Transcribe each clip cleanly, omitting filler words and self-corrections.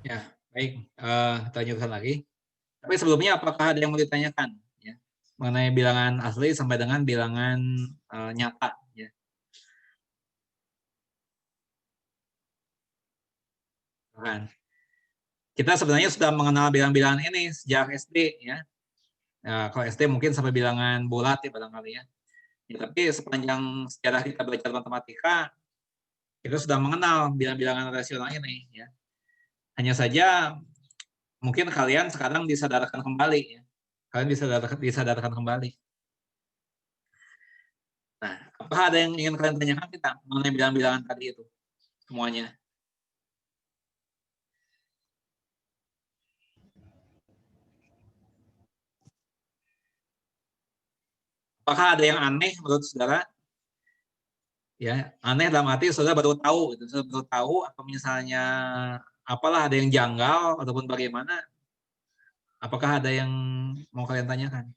Ya, baik. Kita lanjutkan lagi. Tapi sebelumnya, apakah ada yang mau ditanyakan ya, mengenai bilangan asli sampai dengan bilangan nyata? Ya. Kan. Kita sebenarnya sudah mengenal bilangan-bilangan ini sejak SD ya. Nah, kalau SD mungkin sampai bilangan bulat ya barangkali ya. Ya, tapi sepanjang sejarah kita belajar matematika, kita sudah mengenal bilangan-bilangan rasional ini ya. Hanya saja mungkin kalian sekarang disadarkan kembali ya. Kalian disadarkan kembali. Nah, apakah ada yang ingin kalian tanyakan kita mengenai bilangan-bilangan tadi itu semuanya? Apakah ada yang aneh menurut saudara? Ya, aneh dalam arti saudara baru tahu, gitu. Saudara baru tahu atau misalnya apalah ada yang janggal ataupun bagaimana? Apakah ada yang mau kalian tanyakan?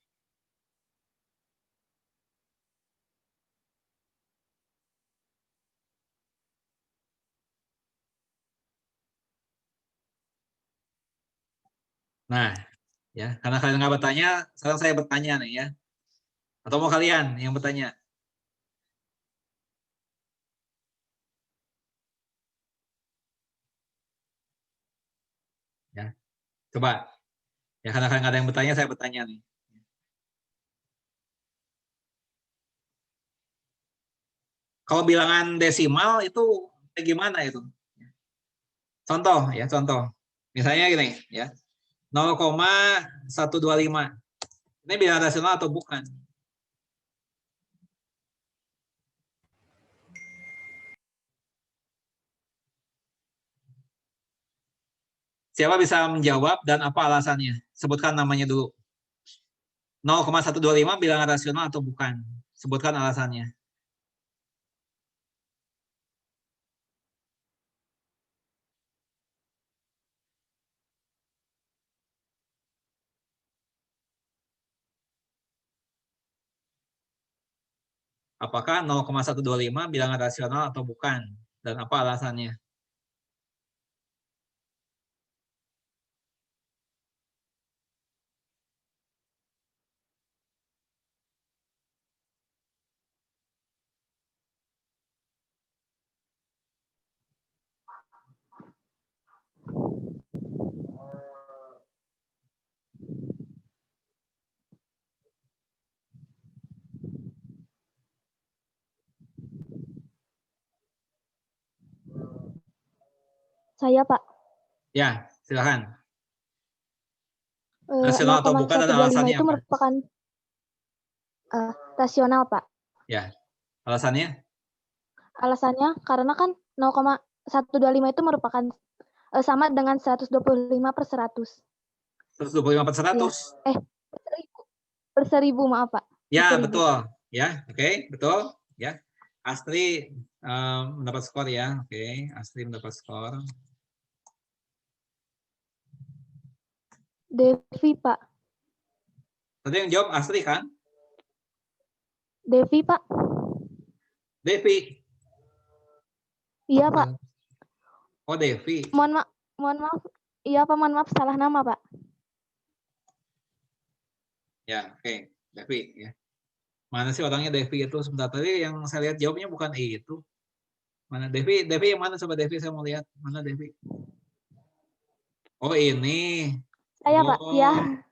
Nah, ya, karena kalian nggak bertanya, sekarang saya bertanya nih ya. Atau mau kalian yang bertanya? Ya, coba. Ya, karena kalian nggak ada yang bertanya, saya bertanya nih. Kalau bilangan desimal itu kayak gimana itu? Contoh ya, contoh. Misalnya gini ya. 0,125. Ini bilangan rasional atau bukan? Siapa bisa menjawab dan apa alasannya? Sebutkan namanya dulu. 0,125 bilangan rasional atau bukan? Sebutkan alasannya. Apakah 0,125 bilangan rasional atau bukan? Dan apa alasannya? Saya, Pak. Ya, silakan. Eh, Rasional atau bukan dan 0,125 alasannya itu apa? merupakan rasional, Pak. Ya, alasannya? Alasannya karena kan 0,125 itu merupakan sama dengan 125 per 100. 125 per 100? Ya. Per 1000, maaf, Pak. Ya, 1000. betul. Ya, oke, betul. Ya, Astri mendapat skor ya. Oke, Astri mendapat skor. Devi, Pak. Tadi yang jawab Astri kan? Devi, Pak. Devi. Iya, Pak. Oh, Devi. Mohon maaf. Iya, Pak, mohon maaf salah nama, Pak. Ya, oke. Devi ya. Mana sih orangnya Devi itu? Sebentar tadi yang saya lihat jawabnya bukan itu. Mana Devi? Devi yang mana? Coba Devi saya mau lihat. Mana Devi? Oh ini. Saya, Pak. Ya,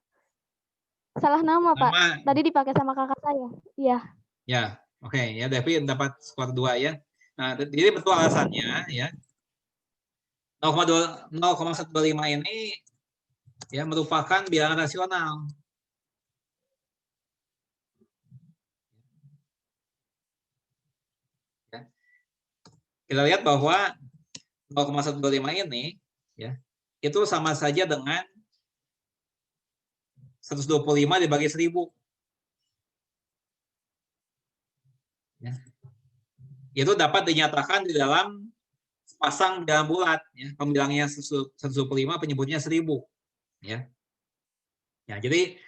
Oh, salah nama, Pak. nama. Tadi dipakai sama kakak saya. Iya. Ya, oke ya Devi dapat skor 2 ya. Nah, jadi betul alasannya ya. 0,125 ini ya merupakan bilangan rasional. Ya. Kita lihat bahwa 0,125 ini ya itu sama saja dengan 125 dibagi 1000. Ya. Itu dapat dinyatakan di dalam pasang dalam bulat. Ya. Pembilangnya 125, penyebutnya 1000. Ya. Ya, jadi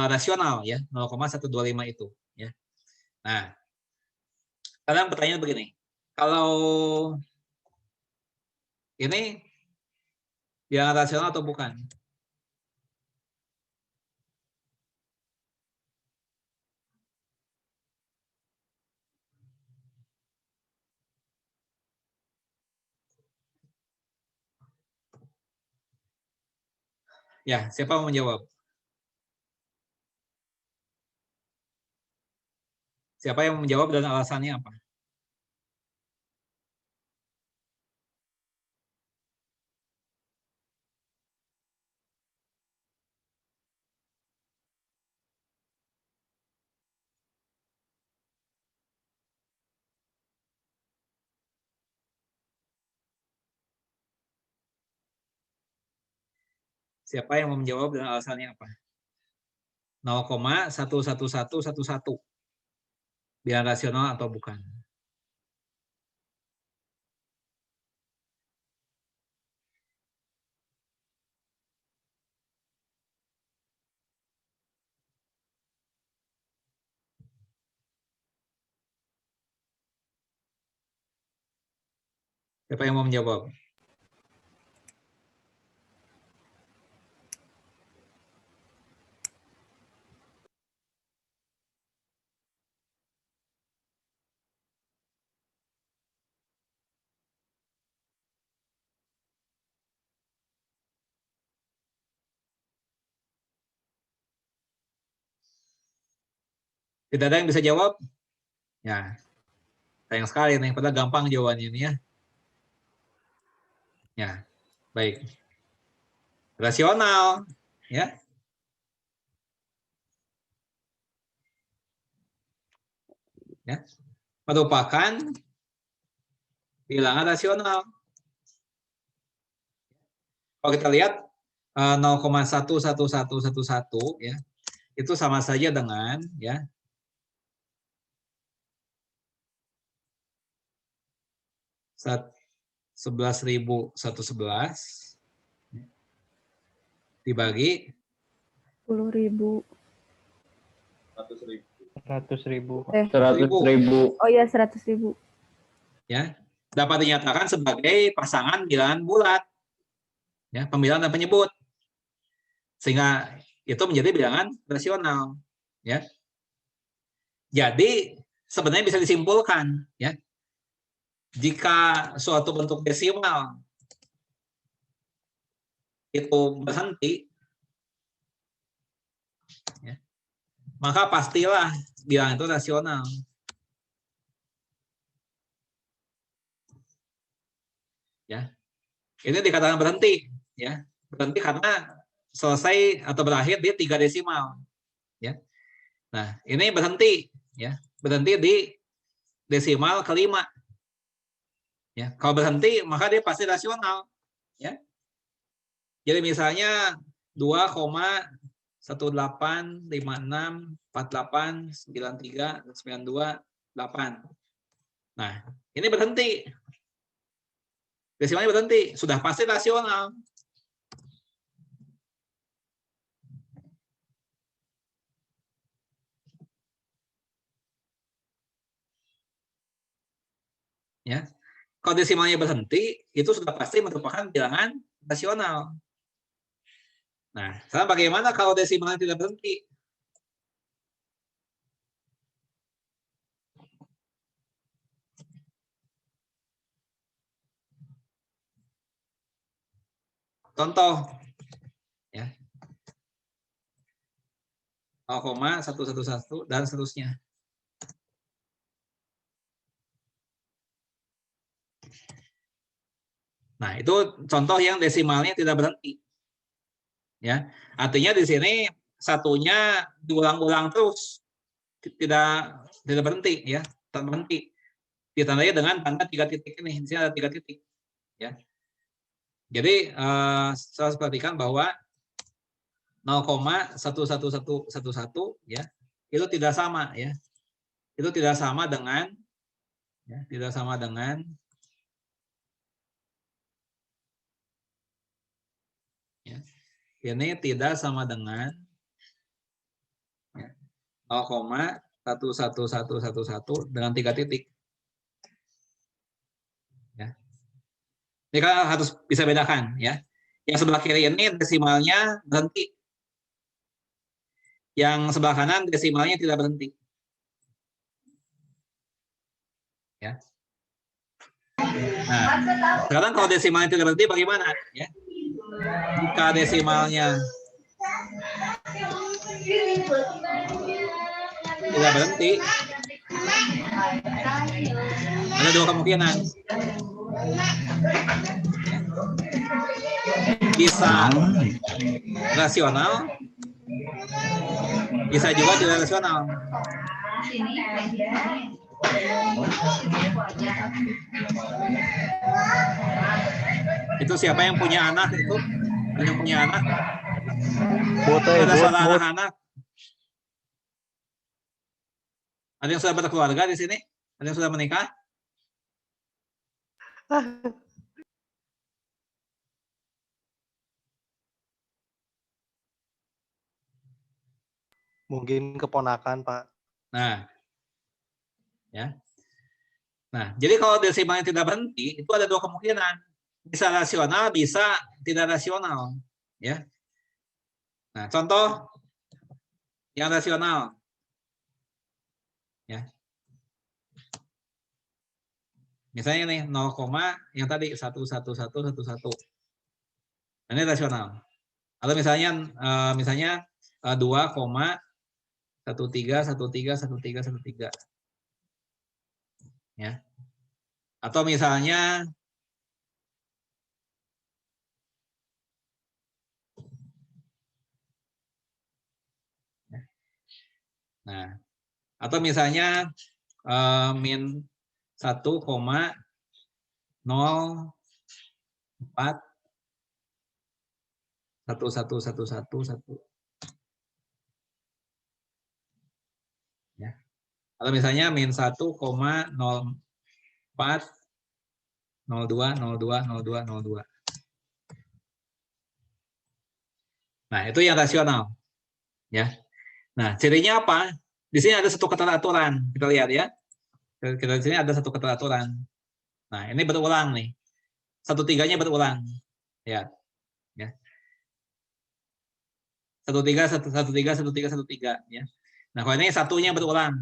rasional ya 0,125 itu. Ya. Nah, sekarang pertanyaan begini. Kalau ini bilangan rasional atau bukan? Ya, siapa mau menjawab? Siapa yang mau menjawab dan alasannya apa? Siapa yang mau menjawab dan alasannya apa? 0,11111 bilangan rasional atau bukan? Siapa yang mau menjawab? Tidak ada yang bisa jawab? Ya, sayang sekali nih, padahal gampang jawabannya ini ya. Ya, baik. Rasional, ya. Ya, merupakan bilangan rasional. Kalau kita lihat 0,11111 ya, itu sama saja dengan ya 11.111 dibagi 10.000. 100.000. 100.000. Oh iya, 100.000. ya dapat dinyatakan sebagai pasangan bilangan bulat ya, pembilangan dan penyebut, sehingga itu menjadi bilangan rasional ya. Jadi sebenarnya bisa disimpulkan ya, jika suatu bentuk desimal itu berhenti ya, maka pastilah bilangan itu rasional ya. Ini dikatakan berhenti ya, berhenti karena selesai atau berakhir di 3 desimal ya. Nah, ini berhenti ya, berhenti di desimal kelima ya. Kalau berhenti maka dia pasti rasional ya. Jadi misalnya 2,18564893928. Nah, ini berhenti. Desimalnya berhenti, sudah pasti rasional. Ya. Kalau desimalnya berhenti, itu sudah pasti merupakan bilangan rasional. Nah, sekarang bagaimana kalau desimalnya tidak berhenti? contoh ya. 0,111 dan seterusnya. Nah, itu contoh yang desimalnya tidak berhenti. Ya, artinya di sini satunya diulang-ulang terus, tidak berhenti ya, tak berhenti. Ditandai dengan tanda 3 titik ini. Di sini ada 3 titik. Ya. Jadi saya perhatikan bahwa 0,11111 ya, itu tidak sama ya. Itu tidak sama dengan ya, tidak sama dengan ya, ini tidak sama dengan ya, 0,11111 dengan 3 titik. Ya. Ini kan harus bisa bedakan ya. Yang sebelah kiri ini desimalnya berhenti. Yang sebelah kanan desimalnya tidak berhenti. Ya. Nah, sekarang kalau desimalnya tidak berhenti bagaimana? Ya. Jika desimalnya tidak berhenti, ada 2 kemungkinan. Bisa rasional, bisa juga tidak rasional. Itu siapa yang punya anak itu? Yang punya anak? Ada suara anak-anak? Ada yang sudah berkeluarga di sini? Ada yang sudah menikah? Mungkin keponakan, Pak. Nah, ya. Nah, jadi kalau desimalnya tidak berhenti, itu ada 2 kemungkinan. Bisa rasional, bisa tidak rasional. Ya. Nah, contoh yang rasional. Ya. Misalnya nih 0, yang tadi 11111. Ini rasional. Atau misalnya 2,13131313. Ya. Atau misalnya nah, atau misalnya min 1,04 1111 ya. Atau misalnya min 1,04 02020202. Nah, itu yang rasional. Ya. Nah, cirinya apa? Di sini ada satu keteraturan. Kita lihat ya. Kita di sini ada satu keteraturan. Nah, ini berulang nih. 1,3-nya berulang. Ya. Ya. 1,3 1,3 1,3 1,3 ya. Nah, kalau ini satunya berulang.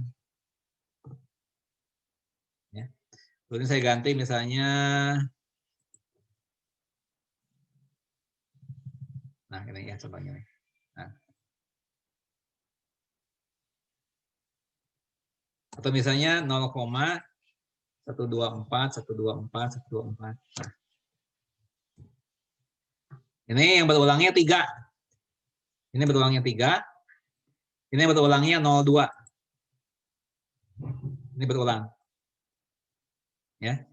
Ya. Lalu ini saya ganti misalnya nah, ini ya coba ini. Nah. Atau misalnya 0,124 124 124. Nah. Ini yang berulangnya 3. Ini berulangnya 3. Ini berulangnya 02. Ini berulang. Ya.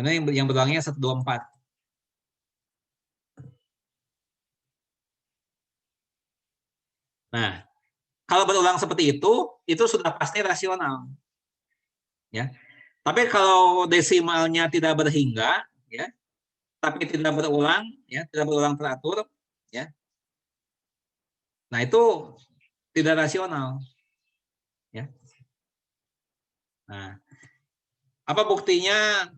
Ini yang berulangnya 124. Nah, kalau berulang seperti itu sudah pasti rasional. Ya. Tapi kalau desimalnya tidak berhingga, ya, tapi tidak berulang, ya, tidak berulang teratur, ya. Nah, itu tidak rasional. Ya. Nah, apa buktinya?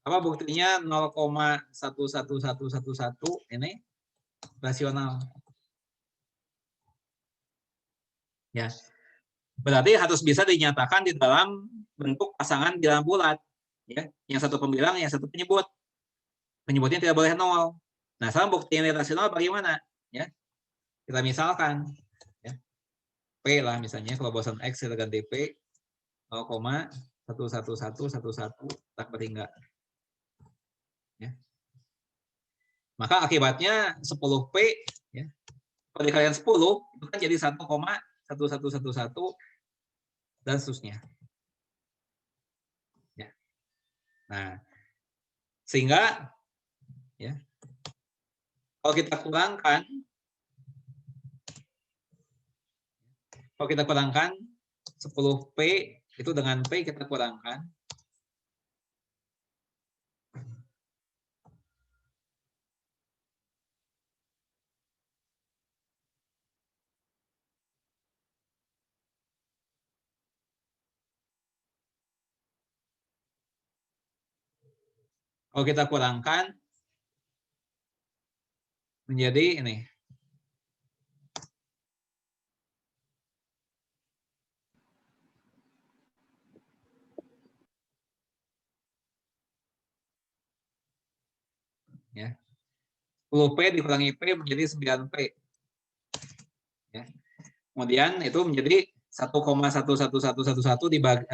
Apa buktinya 0,11111 ini rasional? Ya. Berarti harus bisa dinyatakan di dalam bentuk pasangan bilangan bulat. ya. Yang satu pembilang, yang satu penyebut. Penyebutnya tidak boleh 0. Nah, sekarang bukti yang rasional bagaimana? Ya, kita misalkan, ya, P lah misalnya, kalau boson X kita ganti P 0,11111 tak berhingga. Ya. Maka akibatnya 10P, ya, kalau dikalikan 10, itu kan jadi 1,1111 dan seterusnya. Ya. Nah, sehingga, ya, kalau kita kurangkan 10P itu dengan P kita kurangkan. Kalau kita kurangkan menjadi ini. Ya. 10P dikurangi P menjadi 9P. Ya. Kemudian itu menjadi 1,11111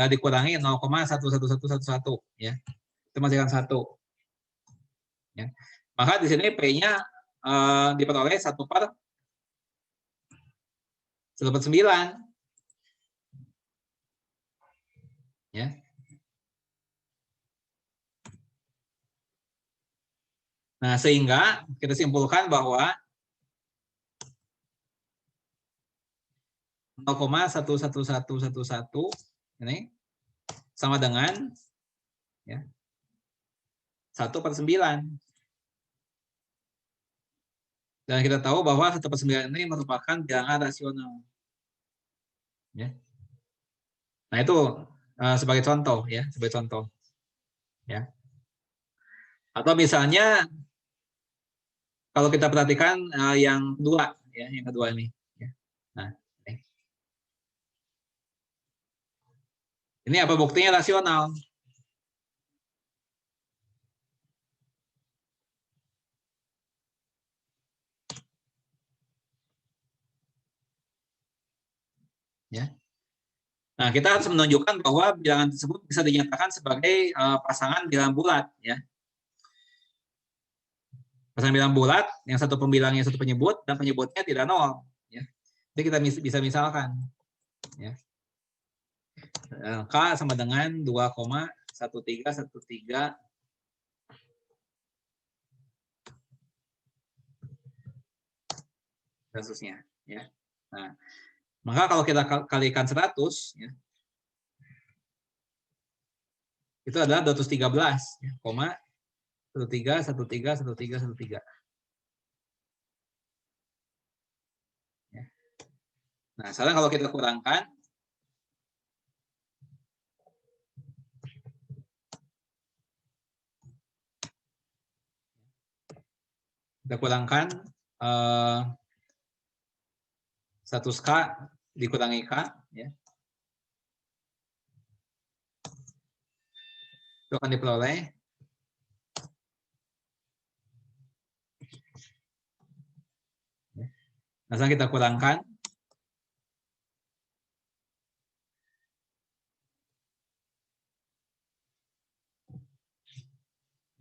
dikurangi 0,11111 ya. Itu menghasilkan 1. Ya. Maka di sini P-nya diperoleh 1/9. Ya. Nah, sehingga kita simpulkan bahwa 0,11111 ini sama dengan, ya, 1/9. Dan kita tahu bahwa 1/9 ini merupakan bilangan rasional. Ya. Nah, itu sebagai contoh, ya, sebagai contoh. Ya. Atau misalnya kalau kita perhatikan yang kedua, ya, yang kedua ini. Ya. Nah, ini apa buktinya rasional? Ya. Nah, kita harus menunjukkan bahwa bilangan tersebut bisa dinyatakan sebagai pasangan bilangan bulat, ya. Pasangan bilangan bulat, yang satu pembilang, yang satu penyebut, dan penyebutnya tidak 0. Ya. Jadi kita bisa misalkan, ya. K sama dengan 2,1313 kasusnya, ya. Nah, maka kalau kita kalikan 100, ya, itu adalah 213, ya, 13131313. Ya. Nah, sekarang kalau kita kurangkan, eh, 100K dikurangi K, ya. Itu akan diperoleh nah, sekarang kita kurangkan,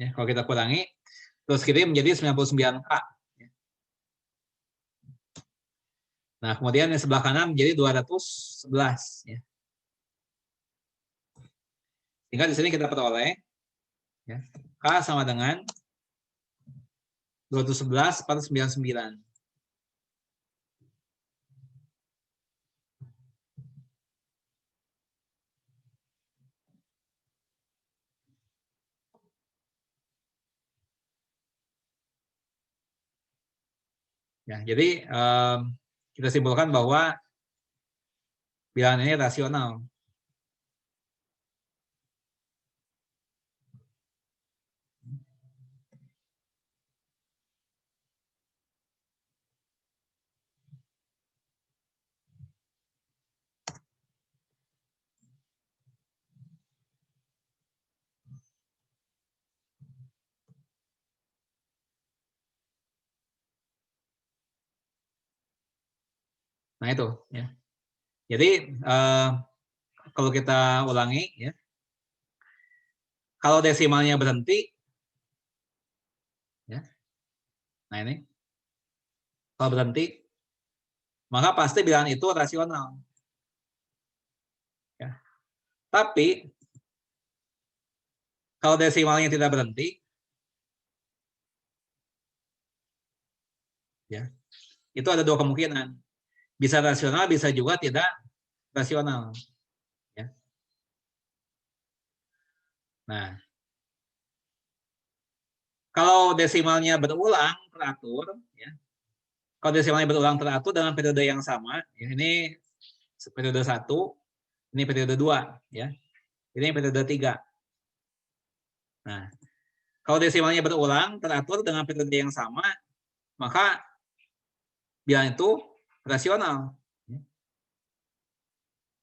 ya, kalau kita kurangi terus kirim menjadi 99K. Nah, kemudian yang sebelah kanan menjadi 211, ya. Sehingga di sini kita peroleh, ya, K sama dengan 211/99. Ya, jadi kita simpulkan bahwa bilangan ini rasional. Nah itu ya. Jadi kalau kita ulangi ya, kalau desimalnya berhenti, ya, nah ini, kalau berhenti, maka pasti bilangan itu rasional. Ya. Tapi kalau desimalnya tidak berhenti, ya, itu ada dua kemungkinan. Bisa rasional, bisa juga tidak rasional. Ya. Nah, kalau desimalnya berulang teratur, ya, kalau desimalnya berulang teratur dengan periode yang sama, ya, ini periode 1, ini periode 2, ya, ini periode 3. Nah, kalau desimalnya berulang teratur dengan periode yang sama, maka bilangan itu rasional.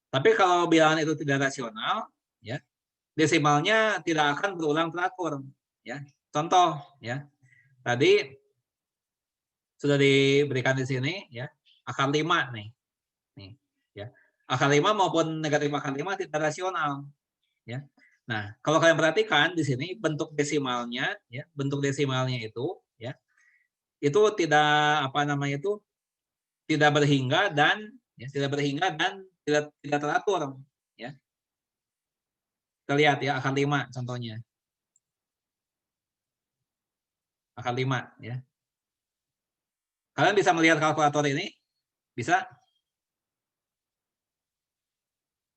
Tapi kalau bilangan itu tidak rasional, ya, desimalnya tidak akan berulang teratur. Ya, contoh, ya, tadi sudah diberikan di sini, ya, akar 5 nih, ya, akar 5 maupun negatif akar 5 tidak rasional, ya. Nah, kalau kalian perhatikan di sini bentuk desimalnya, ya, bentuk desimalnya itu, ya, itu tidak apa namanya itu tidak berhingga dan ya, tidak teratur, ya. Kita lihat ya akar 5 contohnya. Akar 5 ya. Kalian bisa melihat kalkulator ini? Bisa?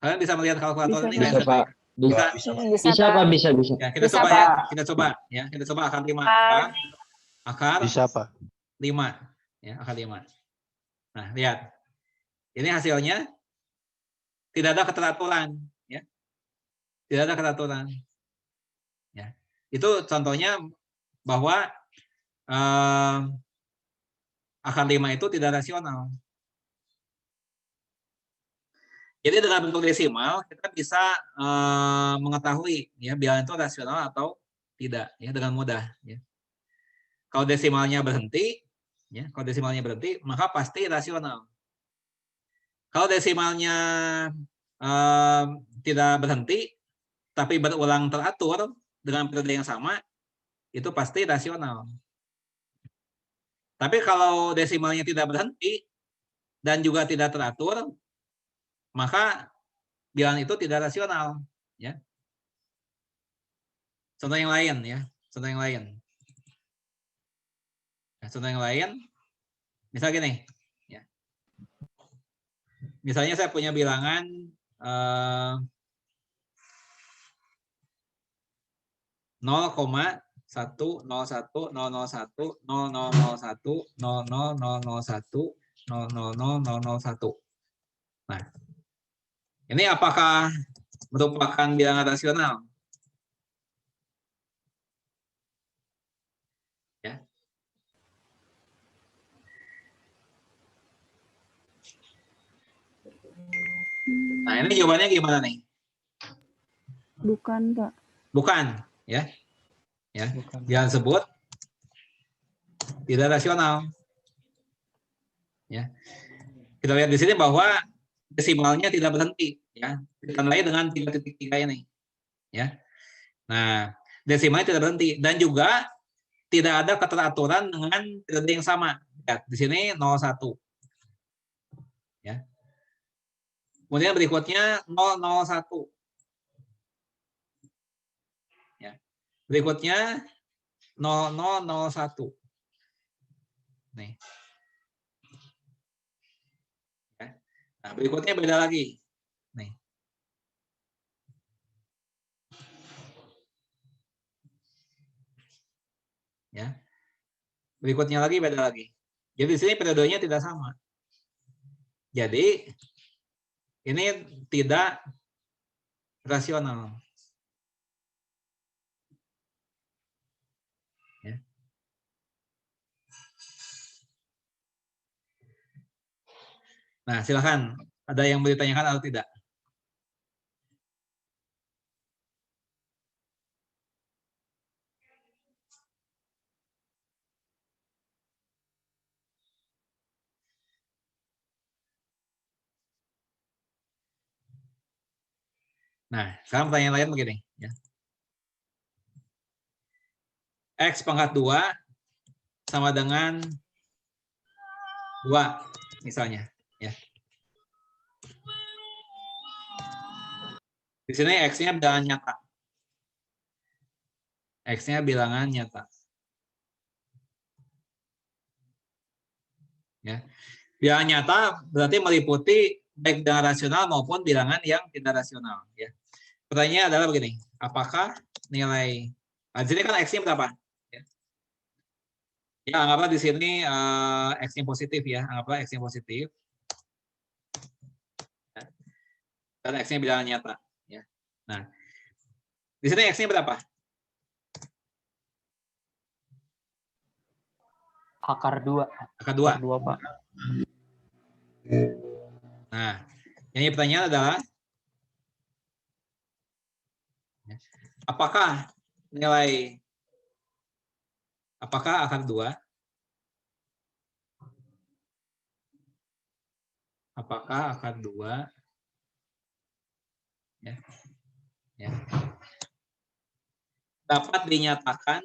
Kalian bisa melihat kalkulator Bisa, ini Pak. nggak? Bisa, Pak. Bisa. Bisa, Pak. Bisa. Ya, kita Bisa, coba Pak. ya. Kita coba ya. Kita coba akar 5. Akar Bisa, Pak. 5. Ya, akar 5. Nah, lihat. Ini hasilnya tidak ada keteraturan, ya. Tidak ada keteraturan. Ya. Itu contohnya bahwa akar 5 itu tidak rasional. Jadi dengan bentuk desimal kita bisa mengetahui ya bilangan itu rasional atau tidak ya dengan mudah. Ya. Kalau desimalnya berhenti, ya kalau desimalnya berhenti maka pasti rasional. Kalau desimalnya tidak berhenti tapi berulang teratur dengan periode yang sama itu pasti rasional. Tapi kalau desimalnya tidak berhenti dan juga tidak teratur maka bilangan itu tidak rasional. Ya. Contoh yang lain ya, contoh yang lain. Nah, contoh yang lain, misal gini, ya. Misalnya saya punya bilangan 0,11001001000100001. Nah, ini apakah merupakan bilangan rasional? Ya. Nah, ini jawabannya gimana nih? Bukan, Pak. Bukan, ya. Ya, Bukan. jangan sebut tidak rasional. Ya. Kita lihat di sini bahwa desimalnya tidak berhenti, ya. Ditandai dengan 3.3 ini, ya. Nah, desimalnya tidak berhenti dan juga tidak ada keteraturan dengan periode yang sama. Lihat di sini 01. Ya. Kemudian berikutnya 001. Ya. Berikutnya 0001. Nih. Ya. Nah, berikutnya beda lagi. Nih. Ya. Berikutnya lagi beda lagi. Jadi di sini periodenya tidak sama. Jadi ini tidak rasional. Ya. Nah, silakan. Ada yang mau ditanyakan atau tidak? Nah, sekarang pertanyaan lain begini. Ya. X pangkat 2 sama dengan 2 misalnya. Ya. Di sini X-nya bilangan nyata. X-nya bilangan nyata. Ya. Bilangan nyata berarti meliputi baik bilangan rasional maupun bilangan yang tidak rasional. Ya. Pertanyaannya adalah begini, apakah nilai, nah, di sini kan X-nya berapa? Ya, ya anggaplah di sini X-nya positif ya, anggaplah X-nya positif. Ya. Dan X-nya bilangan nyata. Ya. Nah, di sini X-nya berapa? Akar 2. Akar 2. Akar 2, Pak. Nah, yang ini pertanyaan adalah apakah nilai akar 2 ya, dapat dinyatakan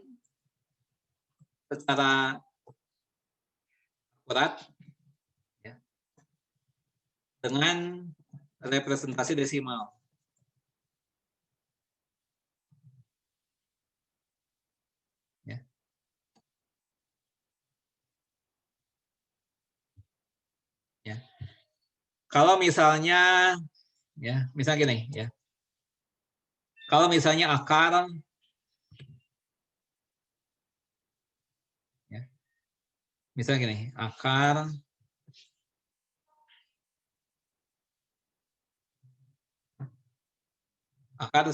secara akurat ya, dengan representasi desimal. Ya. Ya. Kalau misalnya ya, misalnya gini ya. Kalau misalnya akar ya. Misalnya gini, akar akar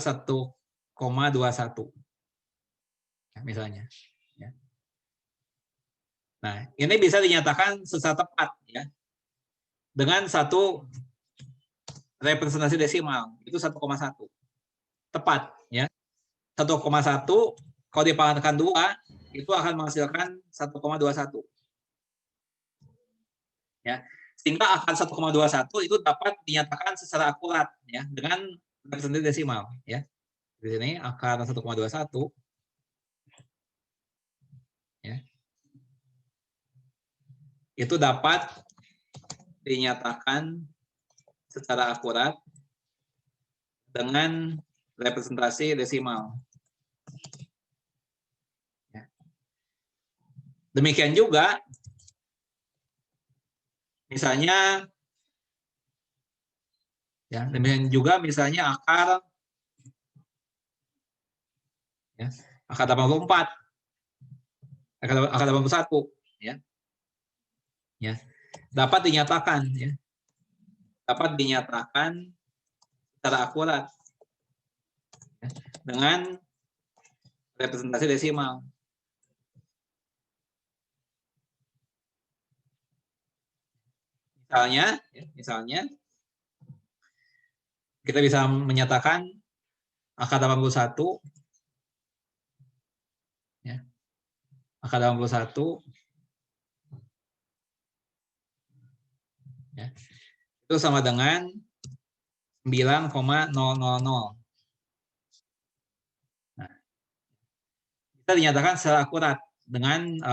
1,21 ya, misalnya. Ya. Nah, ini bisa dinyatakan secara tepat ya dengan satu representasi desimal itu 1,1 tepat ya. 1,1 kalau dipangkatkan 2 itu akan menghasilkan 1,21 ya. Sehingga akar 1,21 itu dapat dinyatakan secara akurat ya dengan representasi desimal ya. Di sini akar 1,21 ya. Itu dapat dinyatakan secara akurat dengan representasi desimal. Ya. Demikian juga, misalnya, ya, demikian juga misalnya akar, ya, akar 84, akar 81, ya, ya, dapat dinyatakan, ya, dapat dinyatakan secara akurat ya, dengan representasi desimal. Misalnya kita bisa menyatakan akar 81 ya, akar 81 ya, itu sama dengan 9,000. Nah, bisa dinyatakan secara akurat dengan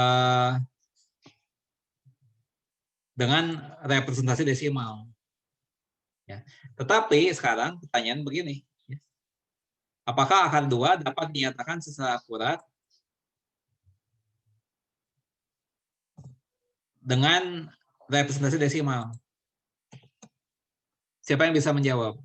representasi desimal. Ya. Tetapi sekarang pertanyaan begini, ya. Apakah akar 2 dapat dinyatakan secara akurat dengan representasi desimal? Siapa yang bisa menjawab?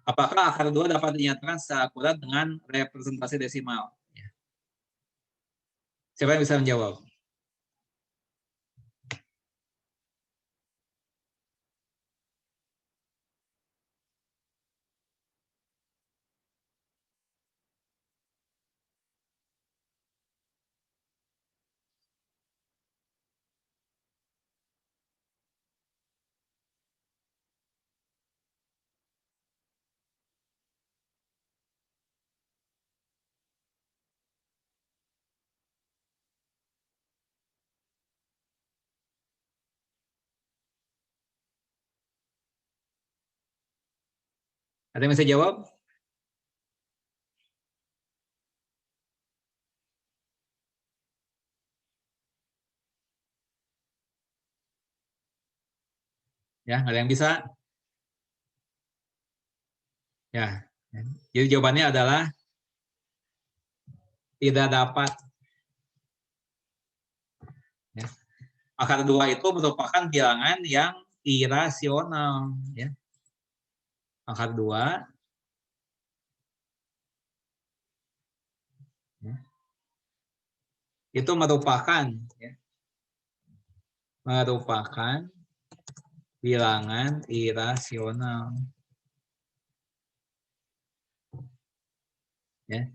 Apakah akar 2 dapat dinyatakan secara akurat dengan representasi desimal? Ya. Siapa yang bisa menjawab? Ada yang bisa jawab? Ya, ada yang bisa? Ya. Jadi jawabannya adalah tidak dapat. Ya. Akar 2 itu merupakan bilangan yang irasional. Ya. Akar 2 ya, itu merupakan bilangan irasional. Ya.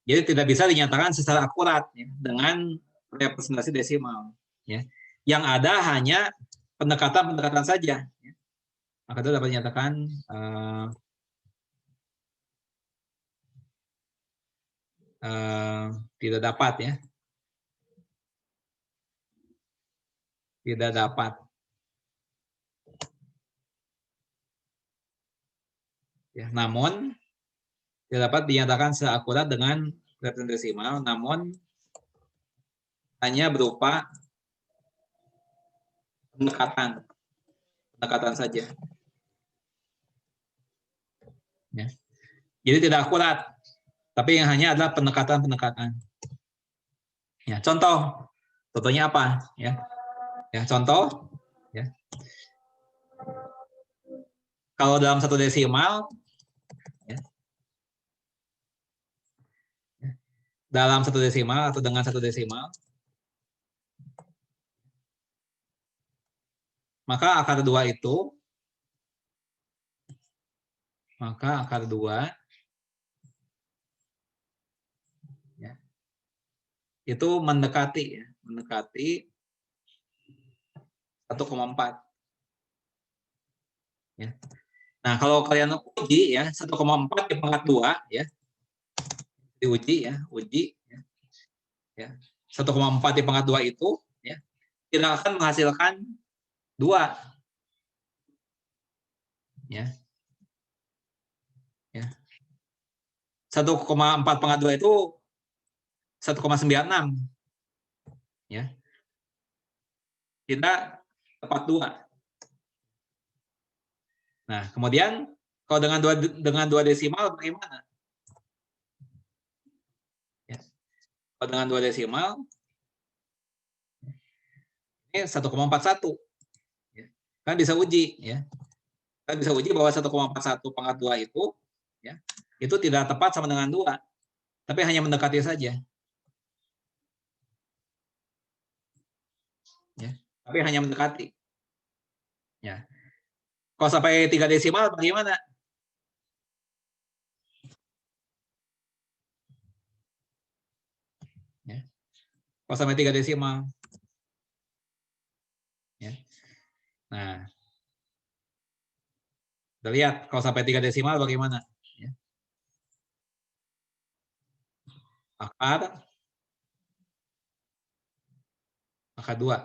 Jadi tidak bisa dinyatakan secara akurat ya, dengan representasi desimal. Ya. Yang ada hanya pendekatan-pendekatan saja. Ya. Maka itu dapat dinyatakan tidak dapat ya. Tidak dapat. Ya, namun tidak dapat dinyatakan seakurat dengan representasi desimal, namun hanya berupa pendekatan saja. Ya. Jadi tidak akurat, tapi yang hanya adalah pendekatan-pendekatan. Ya, contohnya apa? Ya, contoh. Ya. Kalau dalam satu desimal, dalam satu desimal atau dengan satu desimal, maka akar 2 itu, ya, itu mendekati 1,4. Ya. Nah, kalau kalian uji ya 1,4 di pangkat 2 ya. Diuji ya, ya. 1,4 di pangkat 2 itu ya tidak akan menghasilkan 2. Ya. 1,4 pangkat 2 itu 1,96. Ya. Tidak tepat 2. Nah, kemudian kalau dengan 2 desimal bagaimana? Ya. Kalau dengan 2 desimal ini 1,41. Ya. Kan bisa uji ya. Kan bisa uji bahwa 1,41 pangkat 2 itu ya, itu tidak tepat sama dengan 2. Tapi hanya mendekati saja. Ya. Tapi hanya mendekati. Ya. Kalau sampai 3 desimal bagaimana? Ya. Kalau sampai 3 desimal. Ya. Nah. Kita lihat kalau sampai 3 desimal bagaimana? Ya. Akar 2.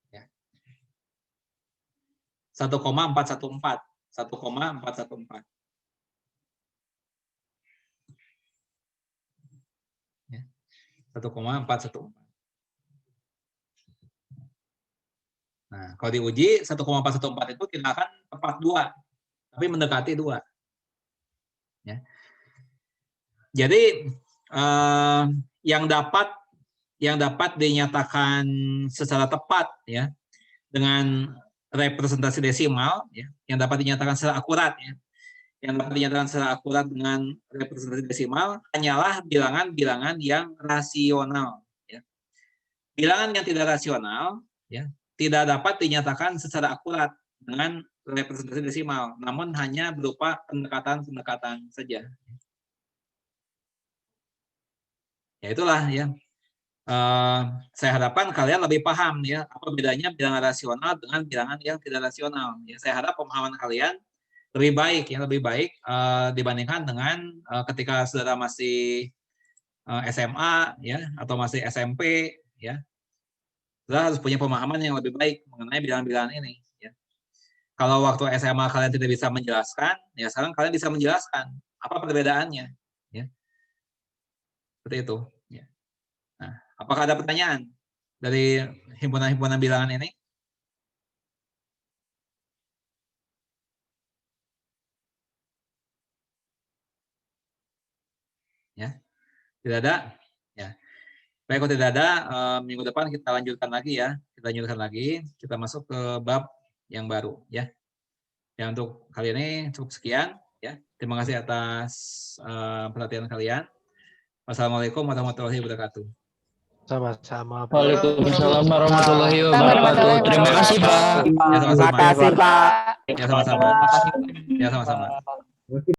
Ya. 1,414. 1,414. Ya. 1,414. Nah, kalau diuji 1,414 itu tidak akan tepat 2, tapi mendekati 2. Ya. Jadi yang dapat dinyatakan secara tepat ya dengan representasi desimal ya, yang dapat dinyatakan secara akurat ya. Yang dapat dinyatakan secara akurat dengan representasi desimal hanyalah bilangan-bilangan yang rasional ya. Bilangan yang tidak rasional ya tidak dapat dinyatakan secara akurat dengan representasi desimal, namun hanya berupa pendekatan-pendekatan saja. Ya itulah ya. Saya harapkan kalian lebih paham ya apa bedanya bilangan rasional dengan bilangan yang tidak rasional. Ya, saya harap pemahaman kalian lebih baik dibandingkan dengan ketika saudara masih SMA ya atau masih SMP ya. Saudara harus punya pemahaman yang lebih baik mengenai bilangan-bilangan ini ya. Kalau waktu SMA kalian tidak bisa menjelaskan, ya sekarang kalian bisa menjelaskan apa perbedaannya, ya. Seperti itu. Ya. Nah, apakah ada pertanyaan dari himpunan-himpunan bilangan ini? Ya, tidak ada. Ya, baik, kalau tidak ada, minggu depan kita lanjutkan lagi ya. Kita lanjutkan lagi. Kita masuk ke bab yang baru, ya. Ya, untuk kali ini cukup sekian. Ya, terima kasih atas perhatian kalian. Wassalamualaikum warahmatullahi wabarakatuh. Sama-sama. Pak. Waalaikumsalam warahmatullahi wabarakatuh. Terima kasih, Pak. Ya, sama-sama. Terima kasih, Pak. Ya, sama-sama. Ya, sama-sama.